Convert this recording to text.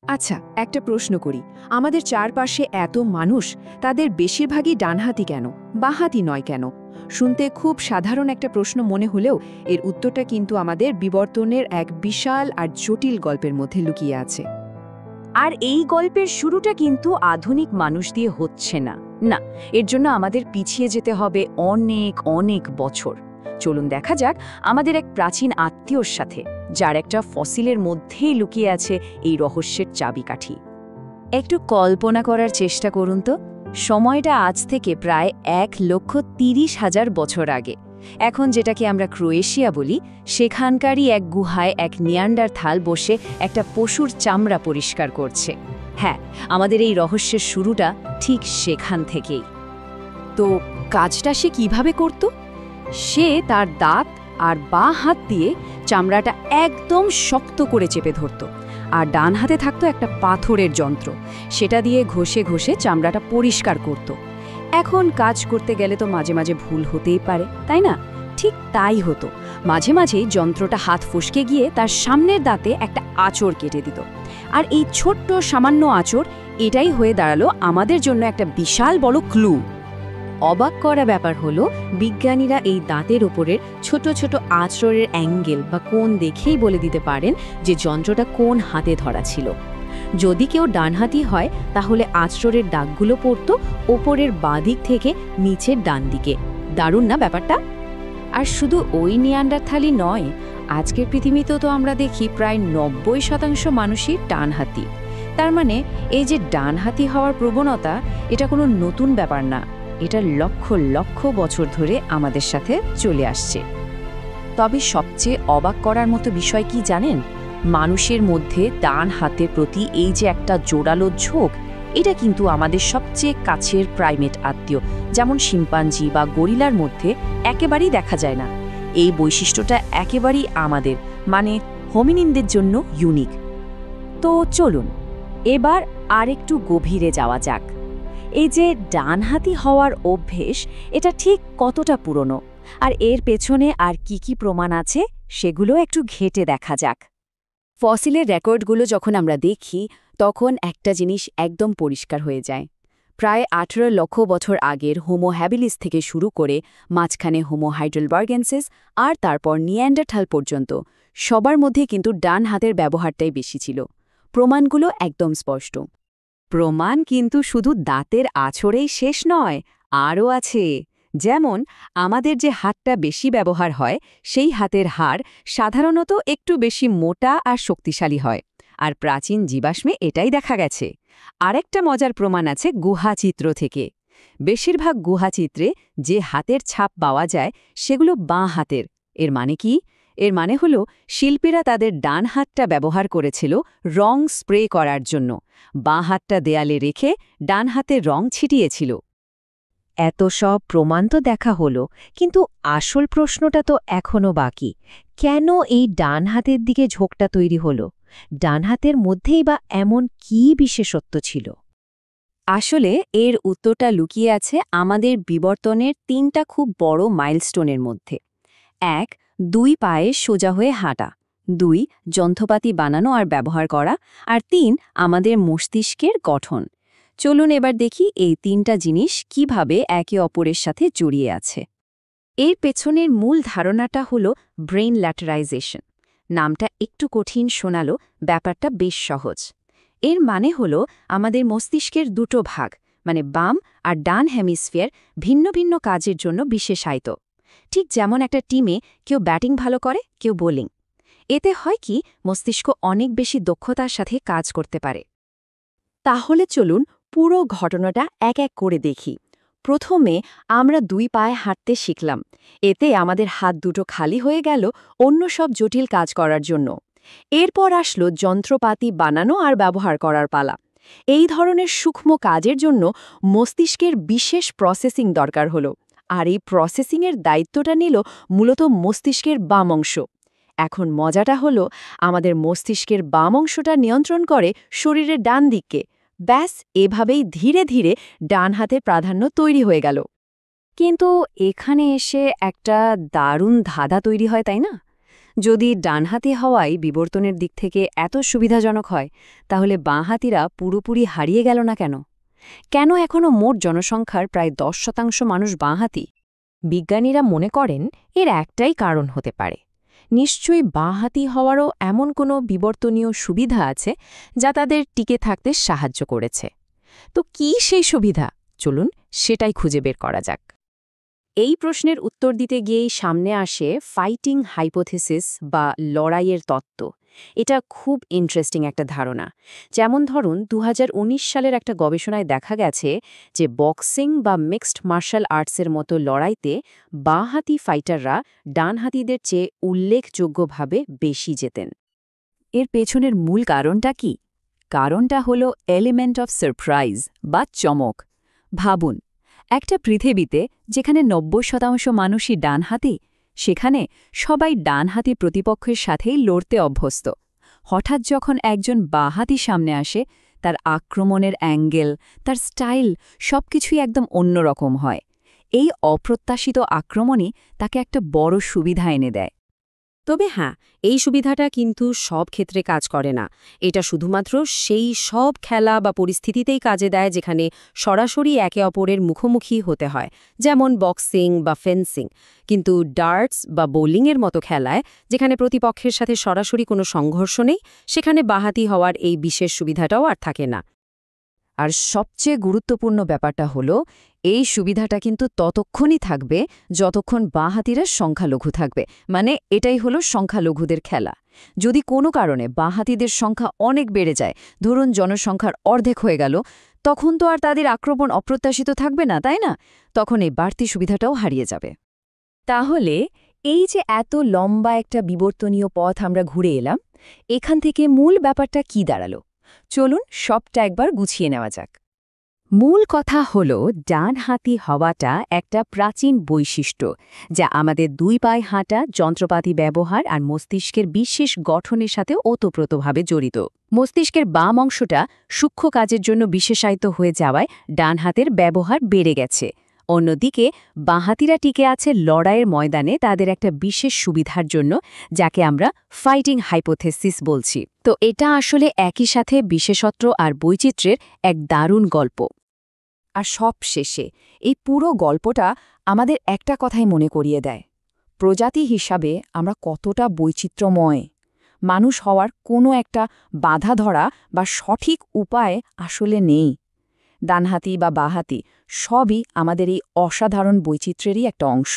আচ্ছা, একটা প্রশ্ন করি। আমাদের চারপাশে এত মানুষ, তাদের বেশিরভাগই ডানহাতি কেন, বাঁহাতি নয় কেন? শুনতে খুব সাধারণ একটা প্রশ্ন মনে হলেও এর উত্তরটা কিন্তু আমাদের বিবর্তনের এক বিশাল আর জটিল গল্পের মধ্যে লুকিয়ে আছে। আর এই গল্পের শুরুটা কিন্তু আধুনিক মানুষ দিয়ে হচ্ছে না। না, এর জন্য আমাদের পিছিয়ে যেতে হবে অনেক অনেক বছর। চলুন দেখা যাক আমাদের এক প্রাচীন আত্মীয়র সাথে, যার একটা ফসিলের মধ্যেই লুকিয়ে আছে এই রহস্যের চাবিকাঠি। একটু কল্পনা করার চেষ্টা করুন তো, সময়টা আজ থেকে প্রায় 1,30,000 বছর আগে। এখন যেটাকে আমরা ক্রোয়েশিয়া বলি, সেখানকারই এক গুহায় এক নিয়ান্ডারথাল বসে একটা পশুর চামড়া পরিষ্কার করছে। হ্যাঁ, আমাদের এই রহস্যের শুরুটা ঠিক সেখান থেকেই। তো কাজটা সে কিভাবে করত? সে তার দাঁত আর বাঁ হাত দিয়ে চামড়াটা একদম শক্ত করে চেপে ধরত, আর ডান হাতে থাকতো একটা পাথরের যন্ত্র, সেটা দিয়ে ঘষে ঘষে চামড়াটা পরিষ্কার করত। এখন কাজ করতে গেলে তো মাঝে মাঝে ভুল হতেই পারে, তাই না? ঠিক তাই হতো। মাঝে মাঝে যন্ত্রটা হাত ফসকে গিয়ে তার সামনের দাঁতে একটা আঁচড় কেটে দিত। আর এই ছোট্ট সামান্য আঁচড়, এটাই হয়ে দাঁড়ালো আমাদের জন্য একটা বিশাল বড় ক্লু। অবাক করা ব্যাপার হলো, বিজ্ঞানীরা এই দাঁতের ওপরের ছোট ছোট আঁচড়ের অ্যাঙ্গেল বা কোণ দেখেই বলে দিতে পারেন যে যন্ত্রটা কোন হাতে ধরা ছিল। যদি কেউ ডানহাতি হয়, তাহলে আঁচড়ের দাগগুলো পড়ত ওপরের বাঁদিক থেকে নিচের ডান দিকে। দারুণ না ব্যাপারটা? আর শুধু ওই নিয়ান্ডারথালই নয়, আজকের পৃথিবীতেও তো আমরা দেখি প্রায় 90% মানুষই ডানহাতি। তার মানে এই যে ডানহাতি হওয়ার প্রবণতা, এটা কোনো নতুন ব্যাপার না, এটা লক্ষ লক্ষ বছর ধরে আমাদের সাথে চলে আসছে। তবে সবচেয়ে অবাক করার মতো বিষয় কি জানেন? মানুষের মধ্যে ডান হাতের প্রতি এই যে একটা জোরালো ঝোঁক, এটা কিন্তু আমাদের সবচেয়ে কাছের প্রাইমেট আত্মীয়, যেমন শিম্পাঞ্জি বা গরিলার মধ্যে একেবারেই দেখা যায় না। এই বৈশিষ্ট্যটা একেবারেই আমাদের, মানে হোমিনিনদের জন্য ইউনিক। তো চলুন এবার আরেকটু গভীরে যাওয়া যাক। এই যে ডানহাতি হওয়ার অভ্যেস, এটা ঠিক কতটা পুরনো, আর এর পেছনে আর কি কি প্রমাণ আছে সেগুলো একটু ঘেঁটে দেখা যাক। ফসিলের রেকর্ডগুলো যখন আমরা দেখি, তখন একটা জিনিস একদম পরিষ্কার হয়ে যায়। প্রায় 18 লক্ষ বছর আগের হোমো হ্যাবিলিস থেকে শুরু করে মাঝখানে হোমো হাইডেলবার্গেনসিস আর তারপর নিয়ান্ডারথাল পর্যন্ত সবার মধ্যে কিন্তু ডান হাতের ব্যবহারটাই বেশি ছিল। প্রমাণগুলো একদম স্পষ্ট। প্রমাণ কিন্তু শুধু দাঁতের আঁচড়েই শেষ নয়, আরও আছে। যেমন আমাদের যে হাতটা বেশি ব্যবহার হয়, সেই হাতের হাড় সাধারণত একটু বেশি মোটা আর শক্তিশালী হয়, আর প্রাচীন জীবাশ্মে এটাই দেখা গেছে। আরেকটা মজার প্রমাণ আছে গুহাচিত্র থেকে। বেশিরভাগ গুহাচিত্রে যে হাতের ছাপ পাওয়া যায়, সেগুলো বাঁ হাতের। এর মানে কি? এর মানে হলো শিল্পীরা তাদের ডান হাতটা ব্যবহার করেছিল রং স্প্রে করার জন্য, বাঁ হাতটা দেয়ালে রেখে ডান হাতে রং ছিটিয়েছিল। এত সব প্রমাণ তো দেখা হলো, কিন্তু আসল প্রশ্নটা তো এখনও বাকি। কেন এই ডান হাতের দিকে ঝোঁকটা তৈরি হলো? ডান হাতের মধ্যেই বা এমন কী বিশেষত্ব ছিল? আসলে এর উত্তরটা লুকিয়ে আছে আমাদের বিবর্তনের 3টা খুব বড় মাইলস্টোনের মধ্যে। 1, 2 পায়ে সোজা হয়ে হাঁটা, 2 যন্ত্রপাতি বানানো আর ব্যবহার করা, আর 3 আমাদের মস্তিষ্কের গঠন। চলুন এবার দেখি এই 3টা জিনিস কিভাবে একে অপরের সাথে জড়িয়ে আছে। এর পেছনের মূল ধারণাটা হলো ব্রেইন ল্যাটারাইজেশন। নামটা একটু কঠিন শোনালো, ব্যাপারটা বেশ সহজ। এর মানে হলো আমাদের মস্তিষ্কের দুটো ভাগ, মানে বাম আর ডান হেমিস্ফিয়ার ভিন্ন ভিন্ন কাজের জন্য বিশেষায়িত। ঠিক যেমন একটা টিমে কেউ ব্যাটিং ভালো করে, কেউ বোলিং। এতে হয় কি, মস্তিষ্ক অনেক বেশি দক্ষতার সাথে কাজ করতে পারে। তাহলে চলুন পুরো ঘটনাটা এক এক করে দেখি। প্রথমে আমরা 2 পায়ে হাঁটতে শিখলাম। এতে আমাদের হাত দুটো খালি হয়ে গেল অন্য সব জটিল কাজ করার জন্য। এরপর আসলো যন্ত্রপাতি বানানো আর ব্যবহার করার পালা। এই ধরনের সূক্ষ্ম কাজের জন্য মস্তিষ্কের বিশেষ প্রসেসিং দরকার হলো, আর এই প্রসেসিংয়ের দায়িত্বটা নিল মূলত মস্তিষ্কের বাম অংশ। এখন মজাটা হলো, আমাদের মস্তিষ্কের বাম অংশটা নিয়ন্ত্রণ করে শরীরের ডান দিককে। ব্যাস, এভাবেই ধীরে ধীরে ডান হাতের প্রাধান্য তৈরি হয়ে গেল। কিন্তু এখানে এসে একটা দারুণ ধাঁধা তৈরি হয়, তাই না? যদি ডানহাতি হওয়াই বিবর্তনের দিক থেকে এত সুবিধাজনক হয় তাহলে বাঁহাতিরা পুরোপুরি হারিয়ে গেল না কেন? কেন এখনও মোট জনসংখ্যার প্রায় 10% মানুষ বাঁহাতি? বিজ্ঞানীরা মনে করেন এর একটাই কারণ হতে পারে। নিশ্চয়ই বাঁহাতি হওয়ারও এমন কোনো বিবর্তনীয় সুবিধা আছে যা তাদের টিকে থাকতে সাহায্য করেছে। তো কী সেই সুবিধা? চলুন সেটাই খুঁজে বের করা যাক। এই প্রশ্নের উত্তর দিতে গিয়েই সামনে আসে ফাইটিং হাইপোথিসিস বা লড়াইয়ের তত্ত্ব। এটা খুব ইন্টারেস্টিং একটা ধারণা। যেমন ধরুন 2019 সালের একটা গবেষণায় দেখা গেছে যে বক্সিং বা মিক্সড মার্শাল আর্টসের মতো লড়াইতে বাঁহাতি ফাইটাররা ডানহাতিদের চেয়ে উল্লেখযোগ্যভাবে বেশি জেতেন। এর পেছনের মূল কারণটা কি? কারণটা হলো এলিমেন্ট অফ সারপ্রাইজ বা চমক। ভাবুন, একটা পৃথিবীতে যেখানে 90% মানুষই ডানহাতি, সেখানে সবাই ডানহাতি প্রতিপক্ষের সাথেই লড়তে অভ্যস্ত। হঠাৎ যখন একজন বাঁহাতি সামনে আসে, তার আক্রমণের অ্যাঙ্গেল, তার স্টাইল সবকিছুই একদম অন্যরকম হয়। এই অপ্রত্যাশিত আক্রমণই তাকে একটা বড় সুবিধা এনে দেয়। তবে হ্যাঁ, এই সুবিধাটা কিন্তু সব ক্ষেত্রে কাজ করে না। এটা শুধুমাত্র সেই সব খেলা বা পরিস্থিতিতেই কাজে দেয় যেখানে সরাসরি একে অপরের মুখোমুখি হতে হয়, যেমন বক্সিং বা ফেন্সিং। কিন্তু ডার্টস বা বোলিংয়ের মতো খেলায়, যেখানে প্রতিপক্ষের সাথে সরাসরি কোনো সংঘর্ষ নেই, সেখানে বাঁহাতি হওয়ার এই বিশেষ সুবিধাটাও আর থাকে না। আর সবচেয়ে গুরুত্বপূর্ণ ব্যাপারটা হলো, এই সুবিধাটা কিন্তু ততক্ষণই থাকবে যতক্ষণ বাঁহাতিরা সংখ্যালঘু থাকবে। মানে এটাই হলো সংখ্যালঘুদের খেলা। যদি কোনো কারণে বাঁহাতিদের সংখ্যা অনেক বেড়ে যায়, ধরুন জনসংখ্যার অর্ধেক হয়ে গেল, তখন তো আর তাদের আক্রমণ অপ্রত্যাশিত থাকবে না, তাই না? তখন এই বাড়তি সুবিধাটাও হারিয়ে যাবে। তাহলে এই যে এত লম্বা একটা বিবর্তনীয় পথ আমরা ঘুরে এলাম, এখান থেকে মূল ব্যাপারটা কি দাঁড়ালো? চলুন সবটা একবার গুছিয়ে নেওয়া যাক। মূল কথা হল, ডানহাতি হওয়াটা একটা প্রাচীন বৈশিষ্ট্য যা আমাদের দুই পায়ে হাঁটা, যন্ত্রপাতি ব্যবহার আর মস্তিষ্কের বিশেষ গঠনের সাথে ওতপ্রোতভাবে জড়িত। মস্তিষ্কের বাম অংশটা সূক্ষ্ম কাজের জন্য বিশেষায়িত হয়ে যাওয়ায় ডান হাতের ব্যবহার বেড়ে গেছে। অন্যদিকে বাঁহাতিরা টিকে আছে লড়াইয়ের ময়দানে তাদের একটা বিশেষ সুবিধার জন্য, যাকে আমরা ফাইটিং হাইপোথিসিস বলছি। তো এটা আসলে একই সাথে বিশেষত্ব আর বৈচিত্র্যের এক দারুণ গল্প। আর সব শেষে এই পুরো গল্পটা আমাদের একটা কথাই মনে করিয়ে দেয়, প্রজাতি হিসাবে আমরা কতটা বৈচিত্র্যময়। মানুষ হওয়ার কোনো একটা বাধা ধরা বা সঠিক উপায় আসলে নেই। ডানহাতি বা বাঁহাতি সবই আমাদের এই অসাধারণ বৈচিত্র্যেরই একটা অংশ।